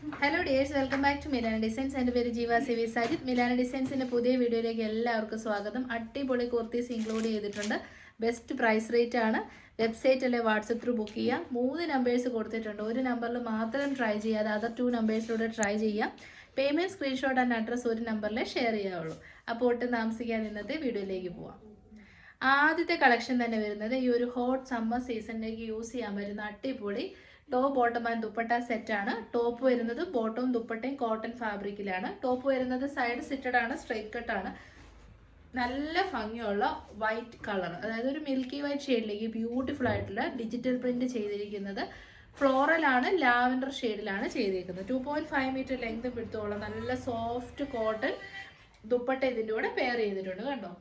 Hello dears, welcome back to Milana designs. എൻ്റെ പേര് ജീവ സിവി സാജിദ്. മിലാന ഡിസൈൻസിൻ്റെ പുതിയ വീഡിയോയിലേക്ക് എല്ലാവർക്കും സ്വാഗതം. അടിപൊളി കുർത്തീസ് ഇൻക്ലൂഡ് ചെയ്തിട്ടുണ്ട്. ബെസ്റ്റ് പ്രൈസ് റേറ്റ് ആണ്. വെബ്സൈറ്റ് അല്ലെ വാട്സപ്പ് ത്രൂ ബുക്ക് ചെയ്യാം. 3 നമ്പേഴ്സ് കൊടുത്തിട്ടുണ്ട്. ഒരു നമ്പറിൽ മാത്രം ട്രൈ ചെയ്യാതെ അതർ 2 നമ്പേഴ്സിലൂടെ ട്രൈ ചെയ്യാം. പേയ്മെൻറ്റ് സ്ക്രീൻഷോട്ട് ആൻഡ് അഡ്രസ്സ് ഒരു നമ്പറിൽ ഷെയർ ചെയ്യാവുള്ളൂ. അപ്പോൾ ഒട്ടും താമസിക്കാൻ ഇന്നത്തെ വീഡിയോയിലേക്ക് പോവാം. ആദ്യത്തെ കളക്ഷൻ തന്നെ വരുന്നത് ഈ ഒരു ഹോട്ട് സമ്മർ സീസണിലേക്ക് യൂസ് ചെയ്യാൻ പറ്റുന്ന അടിപൊളി ടോപ്പ് ബോട്ടം ആൻഡ് ദുപ്പട്ട സെറ്റാണ്. ടോപ്പ് വരുന്നത് ബോട്ടവും ദുപ്പട്ടയും കോട്ടൺ ഫാബ്രിക്കിലാണ്. ടോപ്പ് വരുന്നത് സൈഡ് സിറ്റഡ് ആണ്, സ്ട്രൈറ്റ് കട്ടാണ്. നല്ല ഭംഗിയുള്ള വൈറ്റ് കളർ, അതായത് ഒരു മിൽക്കി വൈറ്റ് ഷെയ്ഡിലേക്ക് ബ്യൂട്ടിഫുൾ ആയിട്ടുള്ള ഡിജിറ്റൽ പ്രിന്റ് ചെയ്തിരിക്കുന്നത്. ഫ്ലോറൽ ആണ്, ലാവൻഡർ ഷെയ്ഡിലാണ് ചെയ്തിരിക്കുന്നത്. 2.5 മീറ്റർ ലെങ്ത് പിടുത്തോളം നല്ല സോഫ്റ്റ് കോട്ടൺ ദുപ്പട്ട ഇതിൻ്റെ കൂടെ പെയർ ചെയ്തിട്ടുണ്ട്. കണ്ടോ?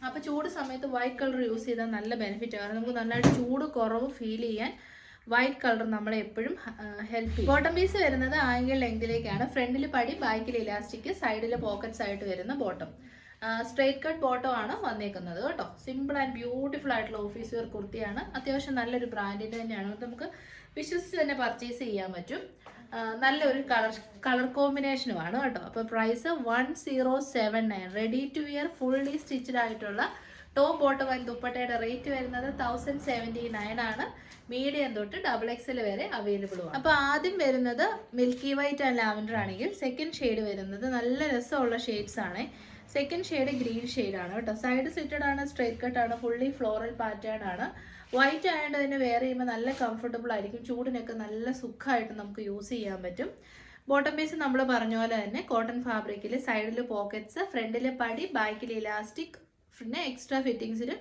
അപ്പോൾ ചൂട് സമയത്ത് വൈറ്റ് കളർ യൂസ് ചെയ്താൽ നല്ല ബെനിഫിറ്റ് ആണ്. നമുക്ക് നല്ലതായിട്ട് ചൂട് കുറവ് ഫീൽ ചെയ്യാൻ വൈറ്റ് കളർ നമ്മളെ എപ്പോഴും ഹെൽപ്പ് ചെയ്യും. ബോട്ടം പീസ് വരുന്നത് ആംഗിൾ ലെങ്തിലേക്കാണ്. ഫ്രണ്ടിൽ പടി, ബാക്കിൽ ഇലാസ്റ്റിക്, സൈഡിൽ പോക്കറ്റ്സ് ആയിട്ട് വരുന്ന ബോട്ടം. സ്ട്രേറ്റ് കട്ട് ബോട്ടം ആണ് വന്നേക്കുന്നത് കേട്ടോ. സിമ്പിൾ ആൻഡ് ബ്യൂട്ടിഫുൾ ആയിട്ടുള്ള ഓഫീസ് വെയർ കുർത്തിയാണ്. അത്യാവശ്യം നല്ലൊരു ബ്രാൻഡിൻ്റെ തന്നെയാണ്. നമുക്ക് വിശ്വസിച്ച് തന്നെ പർച്ചേസ് ചെയ്യാൻ പറ്റും. നല്ലൊരു കളർ കോമ്പിനേഷനുമാണ് കേട്ടോ. അപ്പോൾ price 1079. Ready to wear fully stitched ആയിട്ടുള്ള ടോപ്പ് ബോട്ടം ആൻഡ് ദുപ്പട്ടയുടെ റേറ്റ് വരുന്നത് 1079 ആണ്. മീഡിയം തൊട്ട് XXL വരെ അവൈലബിൾ ആണ്. അപ്പോൾ ആദ്യം വരുന്നത് മിൽക്കി വൈറ്റ് ആൻഡ് ലാവൻഡർ ആണെങ്കിൽ സെക്കൻഡ് ഷെയ്ഡ് വരുന്നത് നല്ല രസമുള്ള ഷെയ്ഡ്സ് ആണ്. സെക്കൻഡ് ഷെയ്ഡ് ഗ്രീൻ ഷെയ്ഡാണ് കേട്ടോ. സൈഡ് സിറ്റഡ് ആണ്, സ്ട്രേറ്റ് കട്ട് ആണ്, ഫുള്ളി ഫ്ലോറൽ പാറ്റേൺ ആണ്. വൈറ്റ് ആയതുകൊണ്ട് തന്നെ വെയർ ചെയ്യുമ്പോൾ നല്ല കംഫർട്ടബിൾ ആയിരിക്കും. ചൂടിനൊക്കെ നല്ല സുഖമായിട്ട് നമുക്ക് യൂസ് ചെയ്യാൻ പറ്റും. ബോട്ടം പീസ് നമ്മൾ പറഞ്ഞ പോലെ തന്നെ കോട്ടൺ ഫാബ്രിക്കിൽ സൈഡിൽ പോക്കറ്റ്സ്, ഫ്രണ്ടിൽ പടി, ബാക്കിൽ ഇലാസ്റ്റിക്, പിന്നെ എക്സ്ട്രാ ഫിറ്റിങ്സിൽ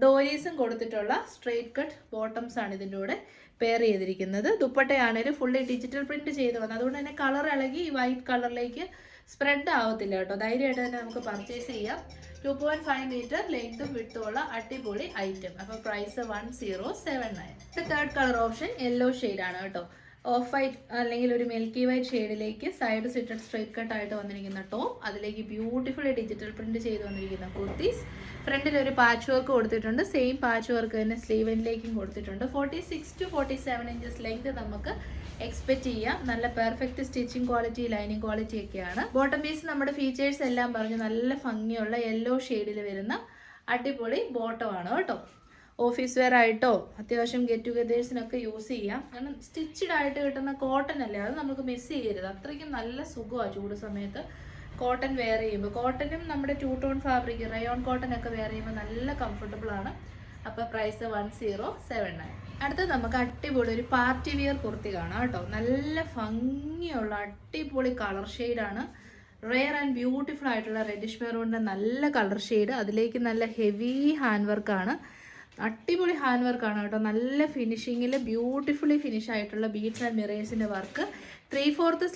ഡോരീസും കൊടുത്തിട്ടുള്ള സ്ട്രേറ്റ് കട്ട് ബോട്ടംസ് ആണ് ഇതിൻ്റെ കൂടെ പെയർ ചെയ്തിരിക്കുന്നത്. ദുപ്പട്ടയാണേലും ഫുള്ളി ഡിജിറ്റൽ പ്രിന്റ് ചെയ്ത് വന്നത്. അതുകൊണ്ട് തന്നെ കളർ ഇളകി ഈ വൈറ്റ് കളറിലേക്ക് സ്പ്രെഡ് ആവത്തില്ല കേട്ടോ. ധൈര്യമായിട്ട് തന്നെ നമുക്ക് പർച്ചേസ് ചെയ്യാം. 2.5 മീറ്റർ ലെങ്തും വിട്ടുള്ള അടിപൊളി ഐറ്റം. അപ്പോൾ price 1079. Third colour option yellow ഷെയ്ഡാണ് കേട്ടോ. ഓഫ് വൈറ്റ് അല്ലെങ്കിൽ ഒരു മിൽക്കി വൈറ്റ് ഷെയ്ഡിലേക്ക് സൈഡ് സിറ്റഡ് സ്ട്രൈറ്റ് കട്ട് ആയിട്ട് വന്നിരിക്കുന്ന ടോപ്പ്, അതിലേക്ക് ബ്യൂട്ടിഫുൾ ഡിജിറ്റൽ പ്രിന്റ് ചെയ്ത് വന്നിരിക്കുന്ന കുർത്തീസ്. ഫ്രണ്ടിൽ ഒരു പാച്ച് വർക്ക് കൊടുത്തിട്ടുണ്ട്. സെയിം പാച്ച് വർക്ക് തന്നെ സ്ലീവിലേക്കും കൊടുത്തിട്ടുണ്ട്. 46 to 47 ഇഞ്ചസ് ലെങ്ത് നമുക്ക് എക്സ്പെക്ട് ചെയ്യാം. നല്ല perfect stitching quality, lining quality ഒക്കെയാണ്. ബോട്ടം പീസ് നമ്മുടെ ഫീച്ചേഴ്സ് എല്ലാം പറഞ്ഞു നല്ല ഭംഗിയുള്ള യെല്ലോ ഷെയ്ഡിൽ വരുന്ന അടിപൊളി ബോട്ടമാണ് കേട്ടോ. ഓഫീസ് വെയർ ആയിട്ടോ അത്യാവശ്യം ഗെറ്റ് ടുഗദേഴ്സിനൊക്കെ യൂസ് ചെയ്യാം. കാരണം സ്റ്റിച്ചഡ് ആയിട്ട് കിട്ടുന്ന കോട്ടൺ അല്ലേ, അത് നമുക്ക് മിസ് ചെയ്യരുത്. അത്രയ്ക്കും നല്ല സുഖമാണ് ചൂട് സമയത്ത് കോട്ടൺ വെയർ ചെയ്യുമ്പോൾ. കോട്ടനും നമ്മുടെ 2 ടോൺ ഫാബ്രിക് റയോൺ കോട്ടൺ ഒക്കെ വെയർ ചെയ്യുമ്പോൾ നല്ല കംഫർട്ടബിൾ ആണ്. അപ്പോൾ പ്രൈസ് 1079. അടുത്തത് നമുക്ക് അടിപൊളി ഒരു പാർട്ടി വിയർ കുർത്തി കാണാം കേട്ടോ. നല്ല ഭംഗിയുള്ള അടിപൊളി കളർ ഷെയ്ഡാണ്. റെയർ ആൻഡ് ബ്യൂട്ടിഫുൾ ആയിട്ടുള്ള റെഡിഷ് മെറൂണിൻ്റെ നല്ല കളർ ഷെയ്ഡ്. അതിലേക്ക് നല്ല ഹെവി ഹാൻഡ് വർക്കാണ്. അടിപൊളി ഹാൻഡ് വർക്കാണ് കേട്ടോ. നല്ല ഫിനിഷിങ്ങിൽ ബ്യൂട്ടിഫുള്ളി ഫിനിഷ് ആയിട്ടുള്ള ബീഡ്സ് ആൻഡ് മിറേഴ്സിൻ്റെ വർക്ക്. 3/4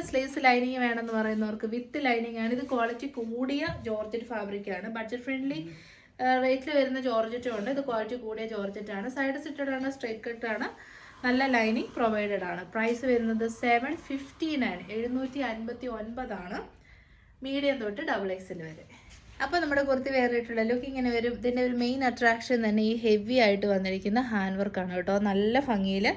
സ്ലീവ്സ് ലൈനിങ് വേണമെന്ന് പറയുന്നവർക്ക് വിത്ത് ലൈനിങ് ആണ്. ഇത് ക്വാളിറ്റി കൂടിയ ജോർജറ്റ് ഫാബ്രിക്കാണ്. ബഡ്ജറ്റ് ഫ്രണ്ട്ലി റേറ്റിൽ വരുന്ന ജോർജറ്റും ഉണ്ട്. ഇത് ക്വാളിറ്റി കൂടിയ ജോർജറ്റ് ആണ്. സൈഡ് സിറ്റഡ് ആണ്, സ്ട്രൈറ്റ് കട്ട് ആണ്, നല്ല ലൈനിങ് പ്രൊവൈഡഡ് ആണ്. പ്രൈസ് വരുന്നത് 759, 759 ആണ്. മീഡിയം തൊട്ട് XXL വരെ. അപ്പോൾ നമ്മുടെ കുർത്തി വേറിട്ടുള്ള ലുക്ക് ഇങ്ങനെ വരും. ഇതിൻ്റെ ഒരു മെയിൻ അട്രാക്ഷൻ തന്നെ ഈ ഹെവി ആയിട്ട് വന്നിരിക്കുന്ന ഹാൻഡ് വർക്കാണ് കേട്ടോ. നല്ല ഭംഗിയിൽ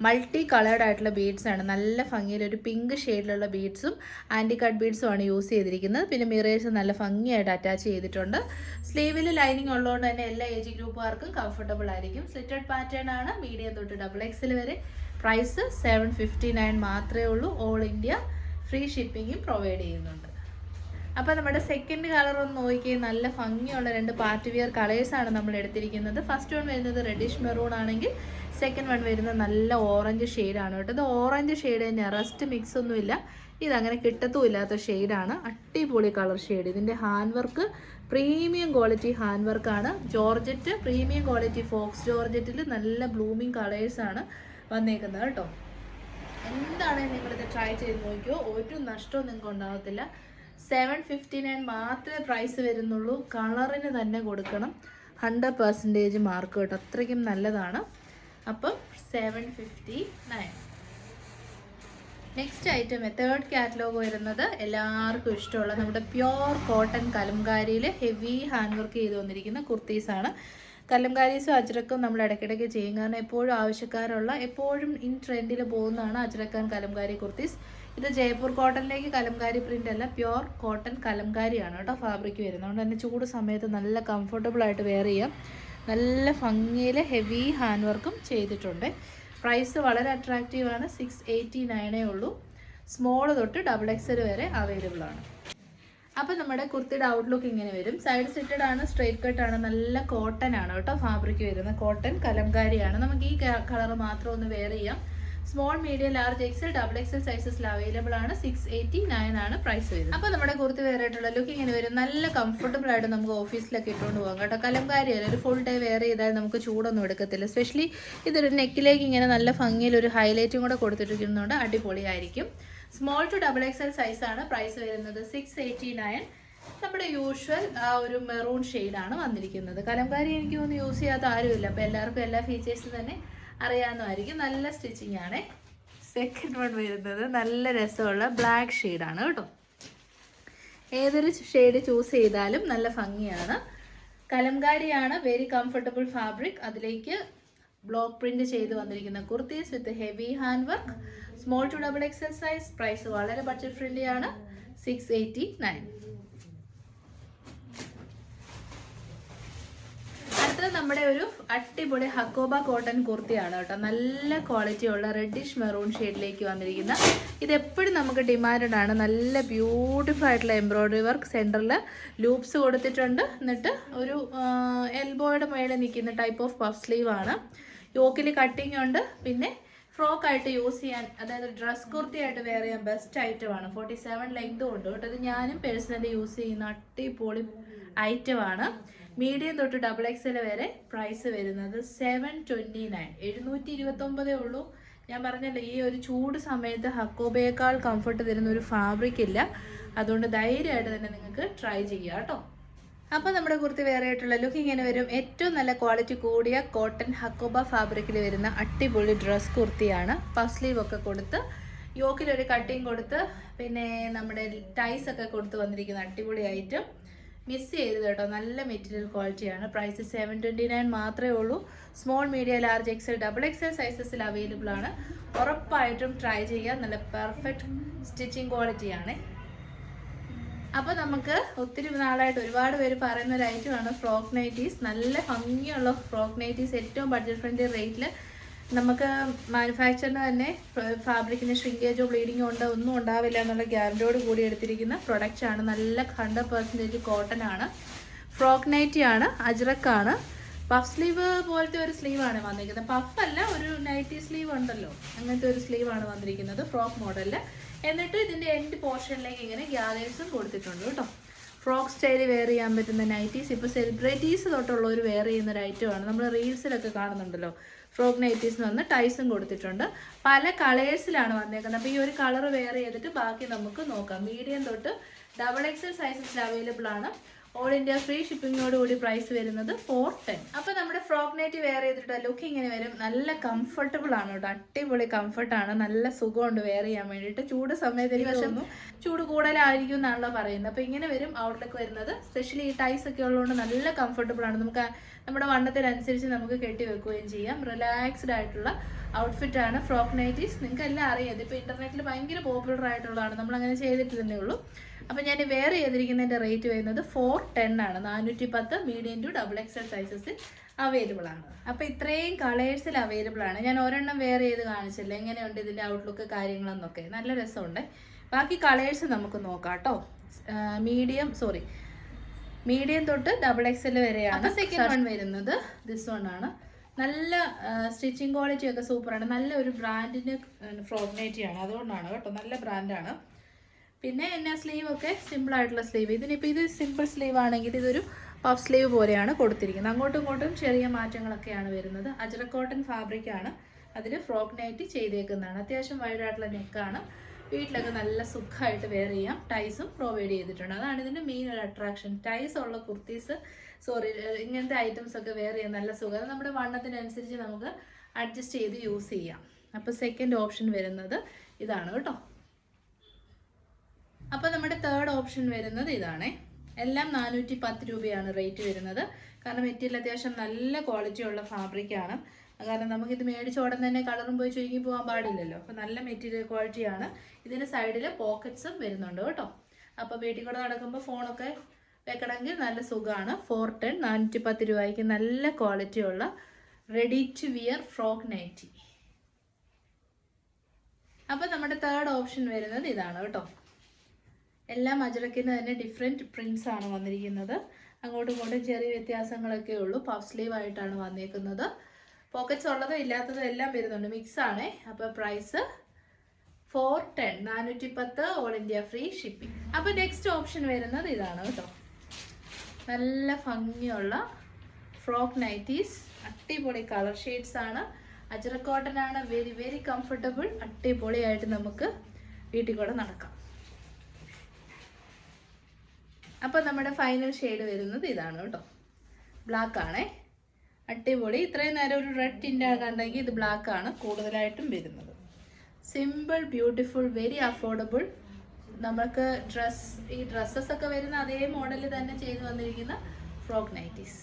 മൾട്ടി കളേർഡ് ആയിട്ടുള്ള ബീഡ്സ് ആണ്. നല്ല ഭംഗിയിൽ ഒരു പിങ്ക് ഷെയ്ഡിലുള്ള ബീഡ്സും ആൻറ്റി കട്ട് ബീഡ്സും ആണ് യൂസ് ചെയ്തിരിക്കുന്നത്. പിന്നെ മിറേഴ്സ് നല്ല ഭംഗിയായിട്ട് അറ്റാച്ച് ചെയ്തിട്ടുണ്ട്. സ്ലീവിൽ ലൈനിങ് ഉള്ളതുകൊണ്ട് തന്നെ എല്ലാ ഏജ് ഗ്രൂപ്പുകാർക്കും കംഫർട്ടബിൾ ആയിരിക്കും. സ്ലിറ്റഡ് പാറ്റേൺ ആണ്. മീഡിയം തൊട്ട് XXL വരെ. പ്രൈസ് 759 മാത്രമേ ഉള്ളൂ. ഓൾ ഇന്ത്യ ഫ്രീ ഷിപ്പിങ്ങും പ്രൊവൈഡ് ചെയ്യുന്നുണ്ട്. അപ്പോൾ നമ്മുടെ സെക്കൻഡ് കളർ ഒന്ന് നോക്കിയാൽ നല്ല ഭംഗിയുള്ള 2 പാർട്ടി വിയർ കളേഴ്സാണ് നമ്മൾ എടുത്തിരിക്കുന്നത്. ഫസ്റ്റ് വൺ വരുന്നത് റെഡിഷ് മെറൂൺ ആണെങ്കിൽ സെക്കൻഡ് വൺ വരുന്നത് നല്ല ഓറഞ്ച് ഷെയ്ഡാണ് കേട്ടോ. ഇത് ഓറഞ്ച് ഷെയ്ഡ് തന്നെ, റസ്റ്റ് മിക്സ് ഒന്നുമില്ല. ഇതങ്ങനെ കിട്ടത്തുമില്ലാത്ത ഷെയ്ഡാണ്. അടിപൊളി കളർ ഷെയ്ഡ്. ഇതിൻ്റെ hand work premium quality hand വർക്കാണ്. ജോർജറ്റ് പ്രീമിയം ക്വാളിറ്റി ഫോക്സ് ജോർജറ്റിൽ നല്ല ബ്ലൂമിങ് കളേഴ്സാണ് വന്നേക്കുന്നത് കേട്ടോ. എന്താണെങ്കിലും നിങ്ങളിത് ട്രൈ ചെയ്ത് നോക്കിയോ, ഒരു നഷ്ടവും നിങ്ങൾക്ക് ഉണ്ടാകത്തില്ല. 759 മാത്രമേ പ്രൈസ് വരുന്നുള്ളൂ. കളറിന് തന്നെ കൊടുക്കണം 100% മാർക്ക് കേട്ടോ. അത്രയ്ക്കും നല്ലതാണ്. അപ്പം 759. നെക്സ്റ്റ് ഐറ്റം തേർഡ് കാറ്റലോഗ് വരുന്നത് എല്ലാവർക്കും ഇഷ്ടമുള്ള നമ്മുടെ പ്യോർ കോട്ടൺ കലംകാരിയിൽ ഹെവി ഹാൻഡ് വർക്ക് ചെയ്ത് വന്നിരിക്കുന്ന കുർത്തീസാണ്. കലംകാരീസും അജ്രക്കും നമ്മൾ ഇടയ്ക്കിടയ്ക്ക് ചെയ്യും. കാരണം എപ്പോഴും ആവശ്യക്കാരുള്ള, എപ്പോഴും ഇൻ ട്രെൻഡിൽ പോകുന്നതാണ് അജ്രക്ക് കലംകാരി കുർത്തീസ്. ഇത് ജയ്പൂർ കോട്ടണിലേക്ക് കലംകാരി പ്രിൻ്റ് അല്ല, പ്യുവർ കോട്ടൺ കലംകാരിയാണ് കേട്ടോ ഫാബ്രിക് വരുന്നത്. അതുകൊണ്ട് തന്നെ ചൂട് സമയത്ത് നല്ല കംഫർട്ടബിളായിട്ട് വെയർ ചെയ്യാം. നല്ല ഭംഗിയിൽ ഹെവി ഹാൻഡ് വർക്കും ചെയ്തിട്ടുണ്ട്. പ്രൈസ് വളരെ അട്രാക്റ്റീവാണ്. 689 ഉള്ളൂ. സ്മോൾ തൊട്ട് XXL വരെ അവൈലബിൾ ആണ്. അപ്പോൾ നമ്മുടെ കുർത്തിയുടെ ഔട്ട്ലുക്ക് ഇങ്ങനെ വരും. സൈഡ് സിറ്റഡ് ആണ്, സ്ട്രെയിറ്റ് കട്ടാണ്, നല്ല കോട്ടൺ ആണ് കേട്ടോ ഫാബ്രിക് വരുന്നത്. കോട്ടൺ കലംകാരിയാണ്. നമുക്ക് ഈ കളർ മാത്രം ഒന്ന് വെയർ ചെയ്യാം. Small, medium, large, XL, XXL സൈസസിൽ അവൈലബിൾ ആണ്. 689 ആണ് പ്രൈസ് വരുന്നത്. അപ്പോൾ നമ്മുടെ കുർത്തി വെയർ ആയിട്ടുള്ള ലുക്ക് ഇങ്ങനെ വരും. നല്ല കംഫർട്ടബിൾ ആയിട്ട് നമുക്ക് ഓഫീസിലൊക്കെ ഇട്ടുകൊണ്ട് പോകാം കേട്ടോ. കലംകാരിയല്ല, ഒരു ഫുൾ ഡേ വെയർ ചെയ്താൽ നമുക്ക് ചൂടൊന്നും എടുക്കത്തില്ല. സ്പെഷ്യലി ഇതൊരു നെക്കിലേക്ക് ഇങ്ങനെ നല്ല ഭംഗിയിൽ ഒരു ഹൈലൈറ്റും കൂടെ കൊടുത്തിരിക്കുന്നതുകൊണ്ട് അടിപൊളിയായിരിക്കും. സ്മോൾ ടു XXL സൈസാണ് പ്രൈസ് വരുന്നത്. 689. നമ്മുടെ യൂഷ്വൽ ആ ഒരു മെറൂൺ ഷെയ്ഡാണ് വന്നിരിക്കുന്നത്. കലംകാരി എനിക്ക് തോന്നുന്നു യൂസ് ചെയ്യാത്ത ആരുമില്ല. അപ്പോൾ എല്ലാവർക്കും എല്ലാ ഫീച്ചേഴ്സും തന്നെ അറിയാവുന്നതായിരിക്കും. നല്ല സ്റ്റിച്ചിങ് ആണ്. സെക്കൻഡ് വൺ വരുന്നത് നല്ല രസമുള്ള ബ്ലാക്ക് ഷെയ്ഡാണ് കേട്ടോ. ഏതൊരു ഷെയ്ഡ് ചൂസ് ചെയ്താലും നല്ല ഭംഗിയാണ്. കലംകാരിയാണ്, വെരി കംഫർട്ടബിൾ ഫാബ്രിക്. അതിലേക്ക് ബ്ലോക്ക് പ്രിന്റ് ചെയ്ത് വന്നിരിക്കുന്ന kurtis with heavy hand work. Small to XXL size. Price വളരെ ബഡ്ജറ്റ് ഫ്രണ്ട്ലി ആണ്. 689. അടുത്തത് നമ്മുടെ ഒരു അടിപൊളി ഹക്കോബ കോട്ടൺ കുർത്തിയാണ് കേട്ടോ. നല്ല ക്വാളിറ്റി ഉള്ള റെഡിഷ് മെറൂൺ ഷെയ്ഡിലേക്ക് വന്നിരിക്കുന്ന. ഇതെപ്പോഴും നമുക്ക് ഡിമാൻഡ് ആണ്. നല്ല ബ്യൂട്ടിഫുൾ ആയിട്ടുള്ള എംബ്രോയ്ഡറി വർക്ക്. സെൻറ്ററിൽ ലൂപ്സ് കൊടുത്തിട്ടുണ്ട്. എന്നിട്ട് ഒരു എൽബോയുടെ മേലെ നിൽക്കുന്ന ടൈപ്പ് ഓഫ് പഫ് സ്ലീവ് ആണ്. യോക്കിൽ കട്ടിങ് ഉണ്ട്. പിന്നെ ഫ്രോക്കായിട്ട് യൂസ് ചെയ്യാൻ, അതായത് ഡ്രസ് കുർത്തിയായിട്ട് വെയർ ചെയ്യാൻ ബെസ്റ്റ് ഐറ്റമാണ്. 47 ലെങ്തും ഉണ്ട് കേട്ടോ. ഇത് ഞാനും പേഴ്സണലി യൂസ് ചെയ്യുന്ന അടിപൊളി ഐറ്റമാണ്. മീഡിയം തൊട്ട് XXL വരെ പ്രൈസ് വരുന്നത് 729. 729 ഉള്ളൂ. ഞാൻ പറഞ്ഞല്ലോ, ഈ ഒരു ചൂട് സമയത്ത് ഹക്കോബയേക്കാൾ കംഫർട്ട് തരുന്ന ഒരു ഫാബ്രിക് ഇല്ല. അതുകൊണ്ട് ധൈര്യമായിട്ട് തന്നെ നിങ്ങൾക്ക് ട്രൈ ചെയ്യാം കേട്ടോ. അപ്പോൾ നമ്മുടെ കുർത്തി വേറെ ആയിട്ടുള്ള ലുക്ക് ഇങ്ങനെ വരും. ഏറ്റവും നല്ല ക്വാളിറ്റി കൂടിയ കോട്ടൺ ഹക്കോബ ഫാബ്രിക്കിൽ വരുന്ന അടിപൊളി ഡ്രസ് കുർത്തിയാണ്. പഫ് സ്ലീവ് ഒക്കെ കൊടുത്ത്, യോക്കിലൊരു കട്ടിങ് കൊടുത്ത്, പിന്നെ നമ്മുടെ ടൈസ് ഒക്കെ കൊടുത്ത് വന്നിരിക്കുന്ന അടിപൊളി ഐറ്റം. മിസ് ചെയ്ത് കേട്ടോ. നല്ല മെറ്റീരിയൽ ക്വാളിറ്റിയാണ്. പ്രൈസ് 729 മാത്രമേ ഉള്ളൂ. Small, medium, large, XL, XXL സൈസസിൽ അവൈലബിൾ ആണ്. ഉറപ്പായിട്ടും ട്രൈ ചെയ്യാം. നല്ല പെർഫെക്റ്റ് സ്റ്റിച്ചിങ് ക്വാളിറ്റിയാണ്. അപ്പോൾ നമുക്ക് ഒത്തിരി നാളായിട്ട് ഒരുപാട് പേര് പറയുന്ന ഒരു ഐറ്റമാണ് ഫ്രോക്ക് നൈറ്റീസ്. നല്ല ഭംഗിയുള്ള ഫ്രോക്ക് നൈറ്റീസ് ഏറ്റവും ബഡ്ജറ്റ് ഫ്രണ്ട്ലി റേറ്റിൽ നമുക്ക് മാനുഫാക്ചറിന് തന്നെ ഫാബ്രിക്കിന് ഷ്രിങ്കേജോ ബ്ലീഡിങ്ങോ ഉണ്ടോ ഒന്നും ഉണ്ടാവില്ല എന്നുള്ള ഗ്യാരണ്ടിയോട് കൂടി എടുത്തിരിക്കുന്ന പ്രൊഡക്റ്റാണ്. നല്ല 100% കോട്ടൺ ആണ്. ഫ്രോക്ക് നൈറ്റിയാണ്, അജ്രക്കാണ്. പഫ് സ്ലീവ് പോലത്തെ ഒരു സ്ലീവാണ് വന്നിരിക്കുന്നത്. പഫ് അല്ല, ഒരു നൈറ്റി സ്ലീവ് ഉണ്ടല്ലോ, അങ്ങനത്തെ ഒരു സ്ലീവാണ് വന്നിരിക്കുന്നത് ഫ്രോക്ക് മോഡലിൽ. എന്നിട്ട് ഇതിൻ്റെ എൻഡ് പോർഷനിലേക്ക് ഇങ്ങനെ ഗ്യാദേഴ്സും കൊടുത്തിട്ടുണ്ട് കേട്ടോ. ഫ്രോക്ക് സ്റ്റൈല് വെയർ ചെയ്യാൻ പറ്റുന്ന നൈറ്റീസ്. ഇപ്പോൾ സെലിബ്രിറ്റീസ് തൊട്ടുള്ളവർ വെയർ ചെയ്യുന്ന ഒരു ഐറ്റമാണ്. നമ്മൾ റീൽസിലൊക്കെ കാണുന്നുണ്ടല്ലോ ഫ്രോക്ക് നൈറ്റീസ് എന്ന് പറഞ്ഞ് ടൈസും കൊടുത്തിട്ടുണ്ട്. പല കളേഴ്സിലാണ് വന്നേക്കുന്നത്. അപ്പോൾ ഈ ഒരു കളർ വെയർ ചെയ്തിട്ട് ബാക്കി നമുക്ക് നോക്കാം. മീഡിയം തൊട്ട് XXL സൈസസിൽ അവൈലബിൾ ആണ്. ഓൾ ഇന്ത്യ ഫ്രീ ഷിപ്പിങ്ങോട് കൂടി പ്രൈസ് വരുന്നത് 410. അപ്പോൾ നമ്മുടെ ഫ്രോക്ക് നൈറ്റ് വെയർ ചെയ്തിട്ട് ലുക്ക് ഇങ്ങനെ വരും. നല്ല കംഫർട്ടബിൾ ആണ് കേട്ടോ. അടിപൊളി കംഫർട്ടാണ്. നല്ല സുഖമുണ്ട് വെയർ ചെയ്യാൻ വേണ്ടിയിട്ട്. ചൂട് സമയത്ത് ഈ വർഷം ചൂട് കൂടുതലായിരിക്കും എന്നാണല്ലോ പറയുന്നത്. അപ്പോൾ ഇങ്ങനെ വരും ഔട്ട്ലുക്ക് വരുന്നത്. സ്പെഷ്യലി ഈ ടൈസ് ഒക്കെ ഉള്ളതുകൊണ്ട് നല്ല കംഫർട്ടബിൾ ആണ്. നമുക്ക് നമ്മുടെ വണ്ണത്തിനനുസരിച്ച് നമുക്ക് കെട്ടി വെക്കുകയും ചെയ്യാം. റിലാക്സ്ഡ് ആയിട്ടുള്ള ഔട്ട്ഫിറ്റാണ് ഫ്രോക്ക് നൈറ്റീസ്. നിങ്ങൾക്ക് എല്ലാം അറിയാം. ഇതിപ്പോൾ ഇൻ്റർനെറ്റിൽ ഭയങ്കര പോപ്പുലർ ആയിട്ടുള്ളതാണ്. നമ്മളങ്ങനെ ചെയ്തിട്ടില്ലേ ഉള്ളൂ. അപ്പോൾ ഞാൻ വെയർ ചെയ്തിരിക്കുന്നതിൻ്റെ റേറ്റ് വരുന്നത് 410 ആണ്. 410 മീഡിയം ടു XXL സൈസസിൽ അവൈലബിൾ ആണ്. അപ്പോൾ ഇത്രയും കളേഴ്സിൽ അവൈലബിൾ ആണ്. ഞാൻ ഒരെണ്ണം വെയർ ചെയ്ത് കാണിച്ചില്ല എങ്ങനെയുണ്ട് ഇതിൻ്റെ ഔട്ട്ലുക്ക് കാര്യങ്ങളെന്നൊക്കെ. നല്ല രസമുണ്ട്. ബാക്കി കളേഴ്സ് നമുക്ക് നോക്കാം കേട്ടോ. മീഡിയം തൊട്ട് XXL വരെയാണ്. സെക്കൻഡ് വൺ വരുന്നത് ദിസ് വൺ ആണ്. നല്ല സ്റ്റിച്ചിങ് ക്വാളിറ്റി ഒക്കെ സൂപ്പറാണ്. നല്ല ഒരു ബ്രാൻഡിൻ്റെ ഫ്രോക്ക് നൈറ്റിയാണ്, അതുകൊണ്ടാണ് കേട്ടോ. നല്ല ബ്രാൻഡാണ്. പിന്നെ എന്നാ സ്ലീവ് ഒക്കെ സിമ്പിൾ ആയിട്ടുള്ള സ്ലീവ്. ഇതിനിപ്പോൾ ഇത് സിമ്പിൾ സ്ലീവ് ആണെങ്കിൽ ഇതൊരു പഫ് സ്ലീവ് പോലെയാണ് കൊടുത്തിരിക്കുന്നത്. അങ്ങോട്ടും ഇങ്ങോട്ടും ചെറിയ മാറ്റങ്ങളൊക്കെയാണ് വരുന്നത്. അജ്രക് കോട്ടൺ ഫാബ്രിക്കാണ്. അതിൽ ഫ്രോക്ക് നൈറ്റി ചെയ്തേക്കുന്നതാണ്. അത്യാവശ്യം വൈഡായിട്ടുള്ള നെക്കാണ്. വീട്ടിലൊക്കെ നല്ല സുഖമായിട്ട് വെയർ ചെയ്യാം. ടൈസും പ്രൊവൈഡ് ചെയ്തിട്ടുണ്ട്. അതാണ് ഇതിൻ്റെ മെയിൻ ഒരു അട്രാക്ഷൻ. ടൈസ് ഉള്ള കുർത്തീസ്, ഇങ്ങനത്തെ ഐറ്റംസ് ഒക്കെ വെയർ ചെയ്യാൻ നല്ല സുഖം. നമ്മുടെ വണ്ണത്തിനനുസരിച്ച് നമുക്ക് അഡ്ജസ്റ്റ് ചെയ്ത് യൂസ് ചെയ്യാം. അപ്പോൾ സെക്കൻഡ് ഓപ്ഷൻ വരുന്നത് ഇതാണ് കേട്ടോ. അപ്പോൾ നമ്മുടെ തേർഡ് ഓപ്ഷൻ വരുന്നത് ഇതാണേ. എല്ലാം 410 രൂപയാണ് റേറ്റ് വരുന്നത്. കാരണം മെറ്റീരിയൽ അത്യാവശ്യം നല്ല ക്വാളിറ്റി ഉള്ള ഫാബ്രിക്കാണ്. കാരണം നമുക്കിത് മേടിച്ച ഉടൻ തന്നെ കളറും പോയി ചുരുങ്ങി പോകാൻ പാടില്ലല്ലോ. അപ്പോൾ നല്ല മെറ്റീരിയൽ ക്വാളിറ്റിയാണ്. ഇതിന് സൈഡിൽ പോക്കറ്റ്സും വരുന്നുണ്ട് കേട്ടോ. അപ്പോൾ വീട്ടിൽ കൂടെ നടക്കുമ്പോൾ ഫോണൊക്കെ വെക്കണമെങ്കിൽ നല്ല സുഖമാണ്. 410 410 രൂപയ്ക്ക് നല്ല ക്വാളിറ്റിയുള്ള ready to wear frock nighty. അപ്പോൾ നമ്മുടെ തേർഡ് ഓപ്ഷൻ വരുന്നത് ഇതാണ് കേട്ടോ. എല്ലാം അജറക്കിന് തന്നെ ഡിഫറെൻറ്റ് പ്രിൻസ് ആണ് വന്നിരിക്കുന്നത്. അങ്ങോട്ടും ഇങ്ങോട്ടും ചെറിയ വ്യത്യാസങ്ങളൊക്കെ ഉള്ളൂ. പഫ് സ്ലീവ് ആയിട്ടാണ് വന്നേക്കുന്നത്. പോക്കറ്റ്സ് ഉള്ളതും ഇല്ലാത്തതും എല്ലാം വരുന്നുണ്ട്, മിക്സ് ആണേ. അപ്പോൾ price 410 410 all India free shipping. അപ്പോൾ നെക്സ്റ്റ് ഓപ്ഷൻ വരുന്നത് ഇതാണ് കേട്ടോ. നല്ല ഭംഗിയുള്ള ഫ്രോക്ക് നൈറ്റീസ്, അടിപൊളി കളർ ഷെയ്ഡ്സ് ആണ്. അജ്രക് കോട്ടൺ ആണ്, വെരി വെരി കംഫർട്ടബിൾ. അടിപൊളിയായിട്ട് നമുക്ക് വീട്ടിൽ കൂടെ നടക്കാം. അപ്പോൾ നമ്മുടെ ഫൈനൽ ഷെയ്ഡ് വരുന്നത് ഇതാണ് കേട്ടോ. ബ്ലാക്ക് ആണേ, അടിപൊളി. ഇത്രയും നേരം ഒരു റെഡ് ടിൻ്റ് കണ്ടെങ്കിൽ ഇത് ബ്ലാക്ക് ആണ് കൂടുതലായിട്ടും വരുന്നത്. Simple, beautiful, very affordable. നമുക്ക് ഈ ഡ്രസ്സസ് ഒക്കെ വരുന്ന അതേ മോഡലിൽ തന്നെ ചെയ്ത് വന്നിരിക്കുന്ന ഫ്രോക്ക് നൈറ്റീസ്.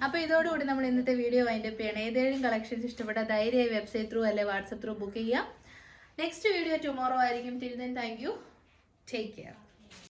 അപ്പോൾ ഇതോടുകൂടി നമ്മൾ ഇന്നത്തെ വീഡിയോ വൈൻഡപ്പ് ചെയ്യണം. ഏതെങ്കിലും കളക്ഷൻസ് ഇഷ്ടപ്പെട്ട ധൈര്യമായി വെബ്സൈറ്റ് ത്രൂ അല്ലെ വാട്സപ്പ് ത്രൂ ബുക്ക് ചെയ്യാം. നെക്സ്റ്റ് വീഡിയോ ടുമോറോ ആയിരിക്കും. Till then thank you, take care.